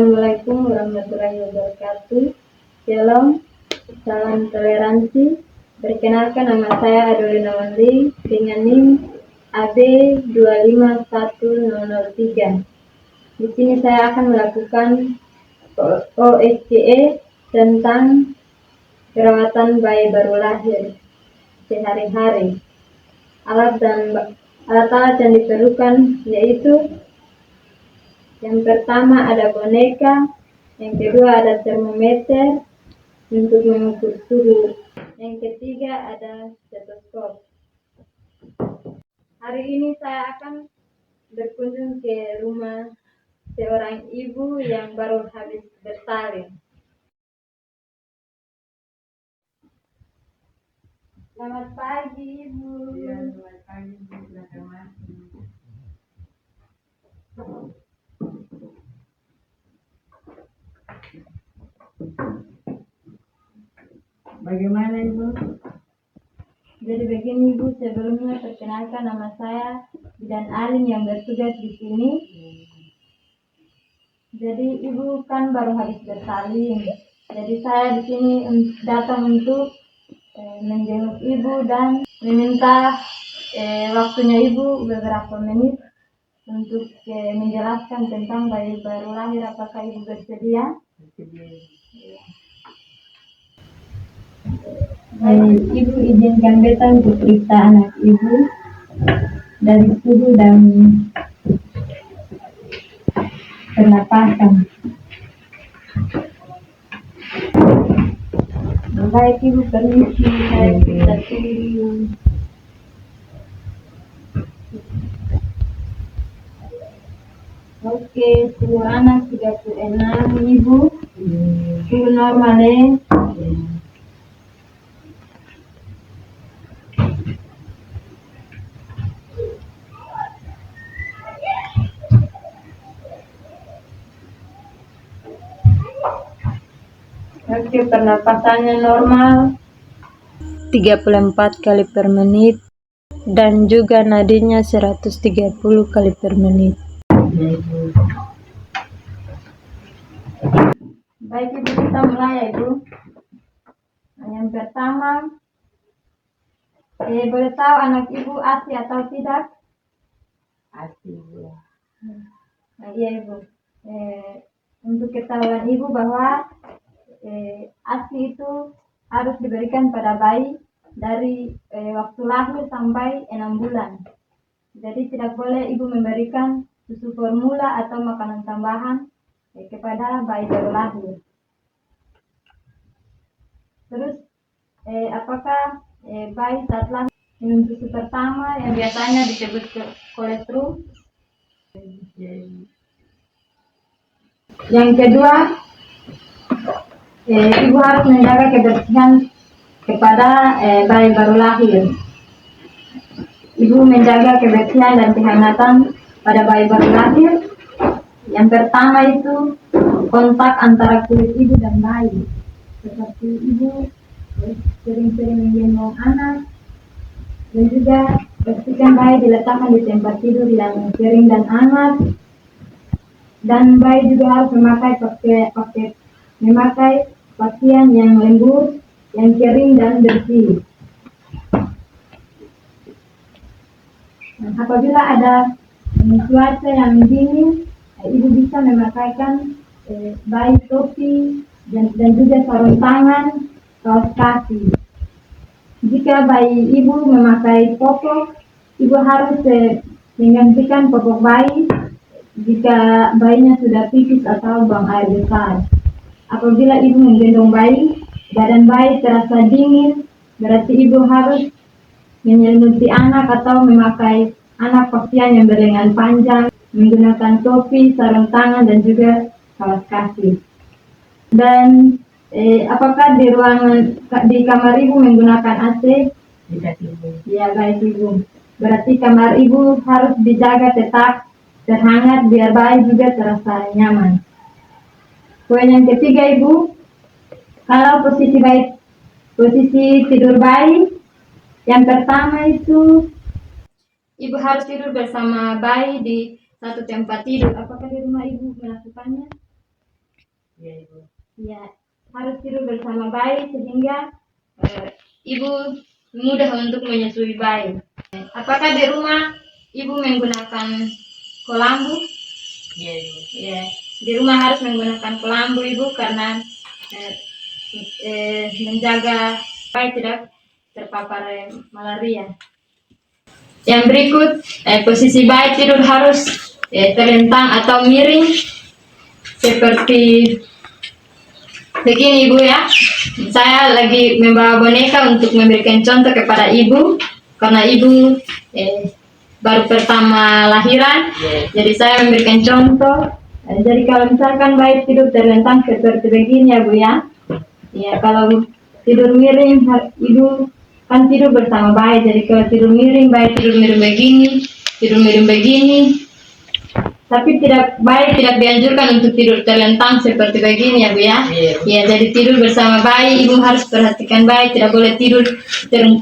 Assalamualaikum warahmatullahi wabarakatuh. Shalom, salam toleransi. Perkenalkan, nama saya Adolina Wandi dengan NIM AB 251003. Di sini saya akan melakukan OSCE tentang perawatan bayi baru lahir sehari-hari. Alat-alat yang diperlukan yaitu yang pertama ada boneka, yang kedua ada termometer untuk mengukur suhu, yang ketiga ada stetoskop. Hari ini saya akan berkunjung ke rumah seorang ibu yang baru habis bersalin. Selamat pagi, Ibu. Iya, selamat pagi, Bu. Silakan masuk. Bagaimana, Ibu? Jadi begini, Ibu, sebelumnya perkenalkan, nama saya Bidan Alin yang bertugas di sini. Jadi Ibu kan baru habis bersalin. Jadi saya di sini datang untuk menjenguk Ibu dan meminta waktunya Ibu beberapa menit untuk menjelaskan tentang bayi baru lahir. Apakah Ibu bersedia? Ibu izinkan beta untuk periksa anak Ibu dari suhu dan pernapasan. Baik Ibu, permisi saya periksa dulu. Oke, suhu anak 36 Ibu. Suhu normal ya. Oke, pernapasannya normal 34 kali per menit dan juga nadinya 130 kali per menit. Baik Ibu, kita mulai ya Ibu. Yang pertama, boleh tahu anak Ibu ASI atau tidak? ASI, Bu. Iya Ibu. Untuk ketahuan Ibu bahwa ASI itu harus diberikan pada bayi dari waktu lahir sampai 6 bulan. Jadi tidak boleh Ibu memberikan susu formula atau makanan tambahan kepada bayi baru lahir. Terus apakah bayi saat lahir minum susu pertama yang biasanya disebut kolostrum? Yang kedua, Ibu harus menjaga kebersihan kepada bayi baru lahir. Ibu menjaga kebersihan dan kehangatan pada bayi baru lahir. Yang pertama itu kontak antara kulit ibu dan bayi. Seperti ibu sering-sering menggendong anak dan juga pastikan bayi diletakkan di tempat tidur yang kering dan hangat. Dan bayi juga harus memakai pakaian yang lembut, yang kering dan bersih. Apabila ada cuaca yang dingin, Ibu bisa memakaikan bayi topi dan juga sarung tangan, kaos kaki. Jika bayi Ibu memakai popok, Ibu harus menggantikan popok bayi jika bayinya sudah pipis atau buang air besar. Apabila Ibu menggendong bayi, badan bayi terasa dingin, berarti Ibu harus menyelimuti anak atau memakai anak pakaian yang berlengan panjang, menggunakan topi, sarung tangan, dan juga kaos kaki. Dan apakah di kamar Ibu menggunakan AC? Tidak, Ibu. Ya, baik Ibu. Berarti kamar Ibu harus dijaga tetap terhangat biar bayi juga terasa nyaman. Poin yang ketiga Ibu, kalau posisi tidur bayi, yang pertama itu Ibu harus tidur bersama bayi di satu tempat tidur. Apakah di rumah Ibu melakukannya? Iya, Ibu. Ya, harus tidur bersama bayi sehingga ibu mudah untuk menyusui bayi. Apakah di rumah ibu menggunakan kolambu? Iya, Ibu. Ya, di rumah harus menggunakan kolambu ibu karena menjaga bayi tidak terpapar malaria. Yang berikut, posisi bayi tidur harus terlentang atau miring seperti begini ibu ya. Saya lagi membawa boneka untuk memberikan contoh kepada ibu karena ibu baru pertama lahiran. Jadi saya memberikan contoh. Jadi kalau misalkan bayi tidur terlentang seperti begini ya bu ya. Ya kalau tidur miring ibu kan tidur bersama bayi. Jadi kalau tidur miring bayi tidur miring begini, tidur miring begini. Tapi bayi tidak dianjurkan untuk tidur terlentang seperti begini ya bu ya. Ya jadi tidur bersama bayi ibu harus perhatikan bayi tidak boleh tidur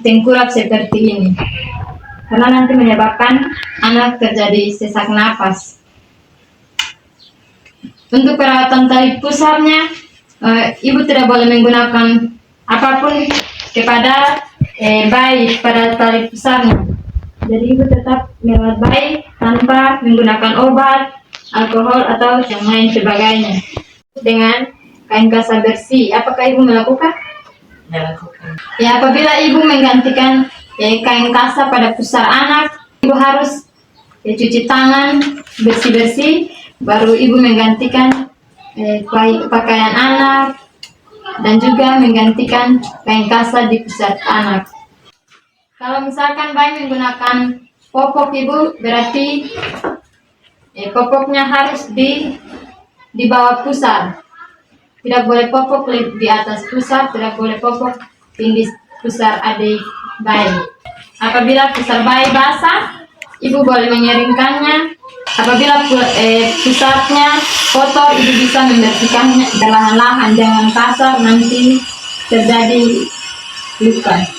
tengkurap seperti ini karena nanti menyebabkan anak terjadi sesak napas. Untuk perawatan tali pusarnya ibu tidak boleh menggunakan apapun kepada bayi pada tali pusarnya. Jadi ibu tetap merawat bayi tanpa menggunakan obat, alkohol atau yang lain sebagainya. Dengan kain kasa bersih, apakah ibu melakukan? Melakukan. Ya, apabila ibu menggantikan kain kasa pada pusar anak, ibu harus cuci tangan bersih-bersih, baru ibu menggantikan pakaian anak dan juga menggantikan kain kasa di pusar anak. Kalau misalkan bayi menggunakan popok ibu, berarti popoknya harus di bawah pusar. Tidak boleh popok di atas pusar, tidak boleh popok tinggi pusar adik bayi. Apabila pusar bayi basah, ibu boleh mengeringkannya. Apabila pusarnya kotor, ibu bisa membersihkannya perlahan-lahan, jangan kasar nanti terjadi luka.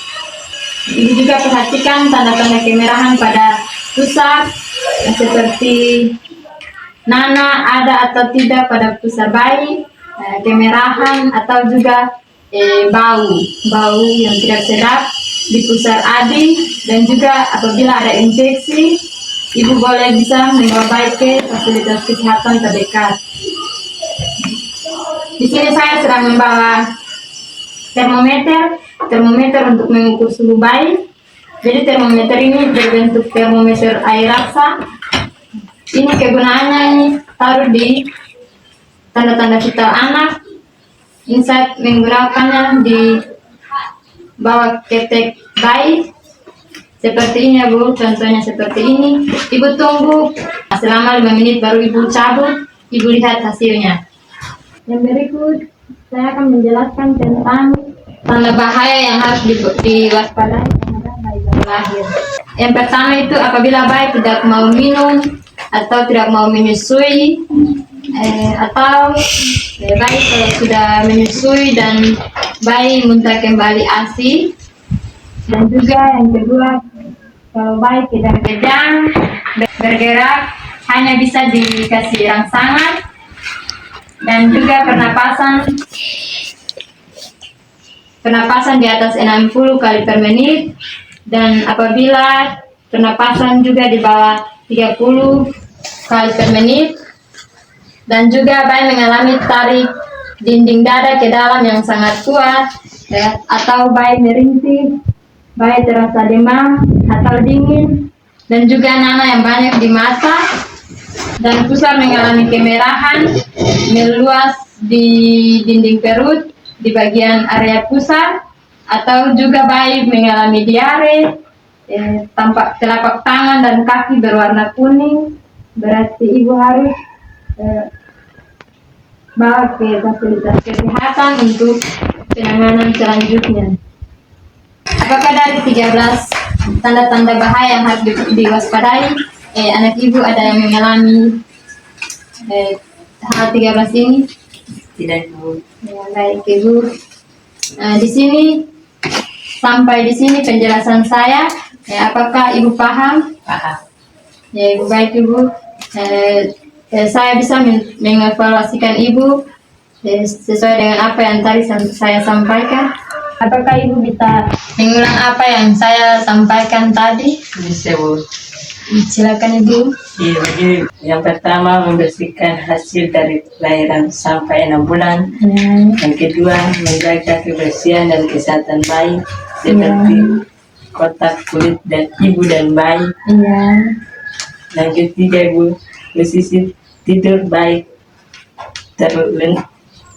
Ibu juga perhatikan tanda-tanda kemerahan pada pusar seperti nana ada atau tidak pada pusar bayi, kemerahan atau juga bau yang tidak sedap di pusar adik, dan juga apabila ada infeksi ibu boleh bisa membawa bayi ke fasilitas kesehatan terdekat. Di sini saya sedang membawa termometer untuk mengukur suhu bayi. Jadi termometer ini berbentuk termometer air rasa. Ini kegunaannya ini taruh di tanda-tanda vital anak. Ini saya menggunakannya di bawah ketek bayi. Seperti ini ya bu, contohnya seperti ini. Ibu tunggu selama 5 menit baru ibu cabut, ibu lihat hasilnya. Yang berikut saya akan menjelaskan tentang tanda bahaya yang harus diwaspadai terhadap bayi baru lahir. Yang pertama itu apabila bayi tidak mau minum atau tidak mau menyusui, atau bayi kalau sudah menyusui dan bayi muntah kembali ASI. Dan juga yang kedua, kalau bayi tidak kejang, bergerak, hanya bisa dikasih rangsangan, dan juga pernapasan di atas 60 kali per menit, dan apabila pernapasan juga di bawah 30 kali per menit, dan juga bayi mengalami tarik dinding dada ke dalam yang sangat kuat, atau bayi merintih, bayi terasa demam atau dingin, dan juga nana yang banyak di mata, dan pusar mengalami kemerahan meluas di dinding perut di bagian area pusar, atau juga bayi mengalami diare, tampak telapak tangan dan kaki berwarna kuning, berarti ibu harus bawa ke fasilitas kesehatan untuk penanganan selanjutnya. Apakah dari 13 tanda-tanda bahaya yang harus diwaspadai, anak ibu ada yang mengalami hal 13 ini? Tidak, Bu. Ya, baik ibu. Di sini sampai di sini penjelasan saya. Apakah ibu paham? Paham. Ya ibu, baik ibu. Saya bisa mengevaluasikan ibu Sesuai dengan apa yang tadi saya sampaikan. Apakah Ibu bisa mengulang apa yang saya sampaikan tadi? Bisa Bu. Silakan Ibu. Iya, jadi yang pertama membersihkan hasil dari lahiran sampai 6 bulan. Yang kedua menjaga kebersihan dan kesehatan bayi seperti kotak kulit dan ibu dan bayi. Yang ketiga Ibu, posisi tidur baik,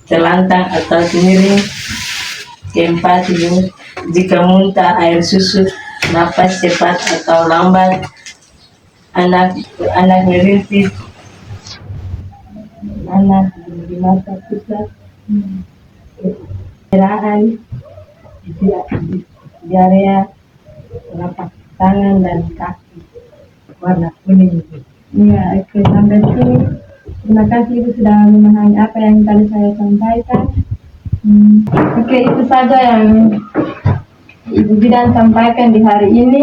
terlentang atau miring. Keempat Ibu, jika muntah air susu, napas cepat atau lambat, anak merintih, anak di masa pusat, kecerahan, diarea, telapak tangan dan kaki warna kuning. Iya, oke, sampai sini. Terima kasih Ibu sudah memahami apa yang tadi saya sampaikan. Oke, itu saja yang Ibu Bidan sampaikan di hari ini.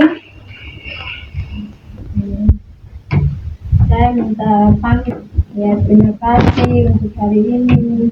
Saya minta pamit. Ya, terima kasih untuk hari ini.